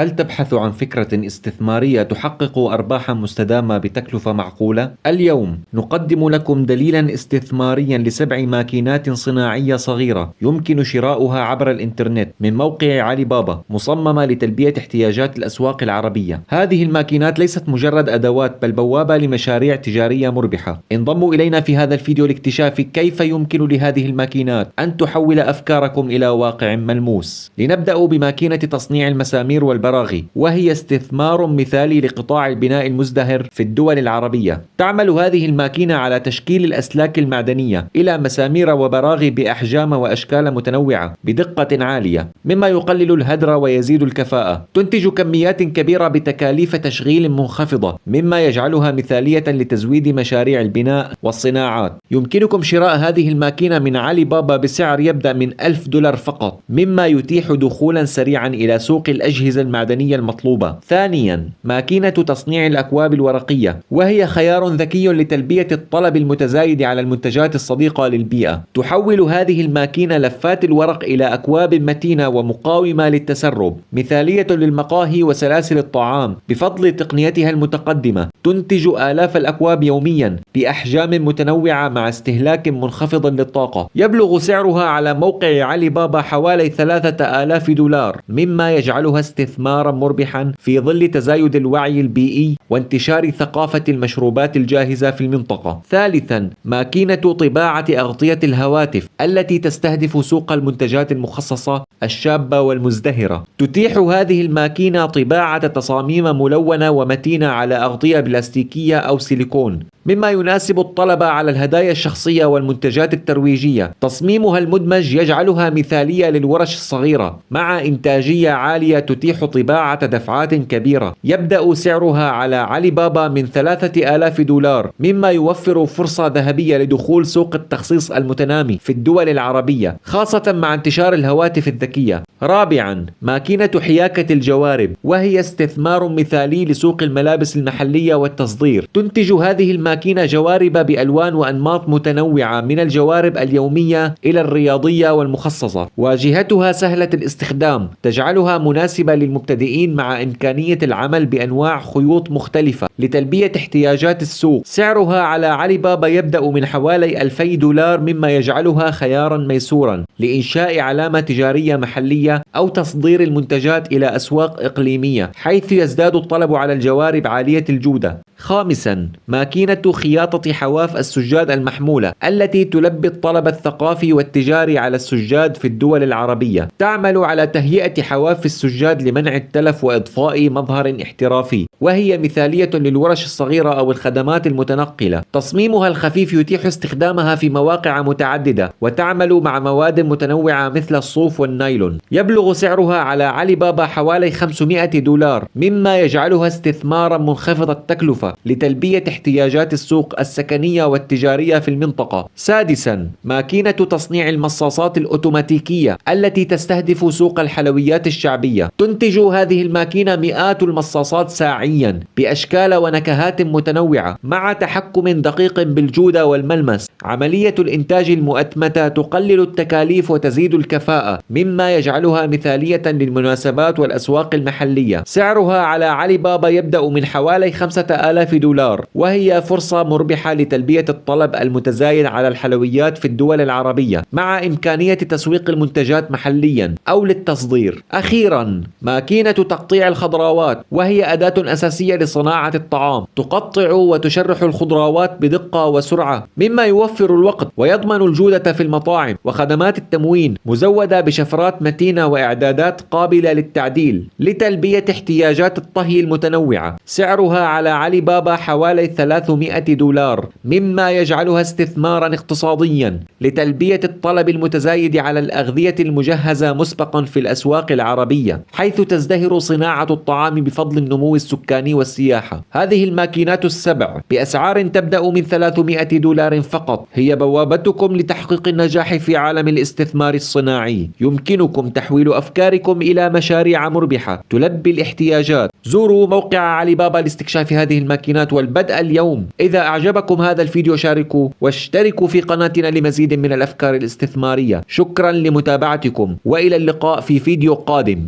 هل تبحث عن فكرة استثمارية تحقق أرباحا مستدامة بتكلفة معقولة؟ اليوم نقدم لكم دليلا استثماريا ل7 ماكينات صناعية صغيرة يمكن شراؤها عبر الإنترنت من موقع علي بابا، مصممة لتلبية احتياجات الأسواق العربية. هذه الماكينات ليست مجرد أدوات، بل بوابة لمشاريع تجارية مربحة. انضموا إلينا في هذا الفيديو لاكتشاف كيف يمكن لهذه الماكينات أن تحول أفكاركم إلى واقع ملموس. لنبدأ بماكينة تصنيع المسامير والبراغي، وهي استثمار مثالي لقطاع البناء المزدهر في الدول العربية. تعمل هذه الماكينة على تشكيل الأسلاك المعدنية إلى مسامير وبراغي بأحجام وأشكال متنوعة بدقة عالية، مما يقلل الهدر ويزيد الكفاءة. تنتج كميات كبيرة بتكاليف تشغيل منخفضة، مما يجعلها مثالية لتزويد مشاريع البناء والصناعات. يمكنكم شراء هذه الماكينة من علي بابا بسعر يبدأ من $1000 فقط، مما يتيح دخولا سريعا إلى سوق الأجهزة المعدنية المطلوبة. ثانيا، ماكينة تصنيع الأكواب الورقية، وهي خيار ذكي لتلبية الطلب المتزايد على المنتجات الصديقة للبيئة. تحول هذه الماكينة لفات الورق إلى أكواب متينة ومقاومة للتسرب، مثالية للمقاهي وسلاسل الطعام بفضل تقنيتها المتقدمة. تنتج آلاف الأكواب يوميا بأحجام متنوعة مع استهلاك منخفض للطاقة. يبلغ سعرها على موقع علي بابا حوالي $3000، مما يجعلها استثمارا مربحا في ظل تزايد الوعي البيئي وانتشار ثقافة المشروبات الجاهزة في المنطقة. ثالثا، ماكينة طباعة أغطية الهواتف التي تستهدف سوق المنتجات المخصصة الشابة والمزدهرة. تتيح هذه الماكينة طباعة تصاميم ملونة ومتينة على أغطية بلاستيكية أو سيليكون، مما يناسب الطلب على الهدايا الشخصية والمنتجات الترويجية. تصميمها المدمج يجعلها مثالية للورش الصغيرة مع إنتاجية عالية تتيح طباعة دفعات كبيرة. يبدأ سعرها على علي بابا من $3000، مما يوفر فرصة ذهبية لدخول سوق التخصيص المتنامي في الدول العربية، خاصة مع انتشار الهواتف الذكية. رابعا، ماكينة حياكة الجوارب، وهي استثمار مثالي لسوق الملابس المحلية والتصدير. تنتج هذه الماكينة جوارب بألوان وأنماط متنوعة، من الجوارب اليومية إلى الرياضية والمخصصة. واجهتها سهلة الاستخدام، تجعلها مناسبة للمبتدئين مع إمكانية العمل بأنواع خيوط مختلفة لتلبية احتياجات السوق. سعرها على علي بابا يبدأ من حوالي $2000، مما يجعلها خيارا ميسورا لإنشاء علامة تجارية محلية أو تصدير المنتجات إلى أسواق إقليمية، حيث يزداد الطلب على الجوارب عالية الجودة. خامسا، ماكينة خياطة حواف السجاد المحمولة التي تلبي الطلب الثقافي والتجاري على السجاد في الدول العربية. تعمل على تهيئة حواف السجاد لمنع التلف وإضفاء مظهر احترافي، وهي مثالية للورش الصغيرة أو الخدمات المتنقلة. تصميمها الخفيف يتيح استخدامها في مواقع متعددة، وتعمل مع مواد متنوعة مثل الصوف والنايلون. يبلغ سعرها على علي بابا حوالي $500، مما يجعلها استثمارا منخفض التكلفة لتلبية احتياجات السوق السكنية والتجارية في المنطقة. سادسا، ماكينة تصنيع المصاصات الأوتوماتيكية التي تستهدف سوق الحلويات الشعبية. تنتج هذه الماكينة مئات المصاصات ساعيا بأشكال ونكهات متنوعة، مع تحكم دقيق بالجودة والملمس. عملية الإنتاج المؤتمتة تقلل التكاليف وتزيد الكفاءة، مما يجعلها مثالية للمناسبات والأسواق المحلية. سعرها على علي بابا يبدأ من حوالي $5000، وهي فرصة مربحة لتلبية الطلب المتزايد على الحلويات في الدول العربية، مع إمكانية تسويق المنتجات محليا أو للتصدير. أخيرا، ماكينة تقطيع الخضروات، وهي أداة أساسية لصناعة الطعام. تقطع وتشرح الخضروات بدقة وسرعة، مما يوفر الوقت ويضمن الجودة في المطاعم. وخدمات التموين مزودة بشفرات متينة وإعدادات قابلة للتعديل لتلبية احتياجات الطهي المتنوعة. سعرها على علي بابا حوالي $300، مما يجعلها استثمارا اقتصاديا لتلبية الطلب المتزايد على الأغذية المجهزة مسبقا في الأسواق العربية، حيث تزدهر صناعة الطعام بفضل النمو السكاني والسياحة. هذه الماكينات السبع بأسعار تبدأ من $300 فقط هي بوابتكم لتحقيق النجاح في عالم الاستثمار الصناعي. يمكنكم تحويل أفكاركم إلى مشاريع مربحة تلبي الاحتياجات. زوروا موقع علي بابا لاستكشاف هذه الماكينات والبدء اليوم. إذا أعجبكم هذا الفيديو شاركوا واشتركوا في قناتنا لمزيد من الأفكار الاستثمارية. شكرا لمتابعتكم، وإلى اللقاء في فيديو قادم.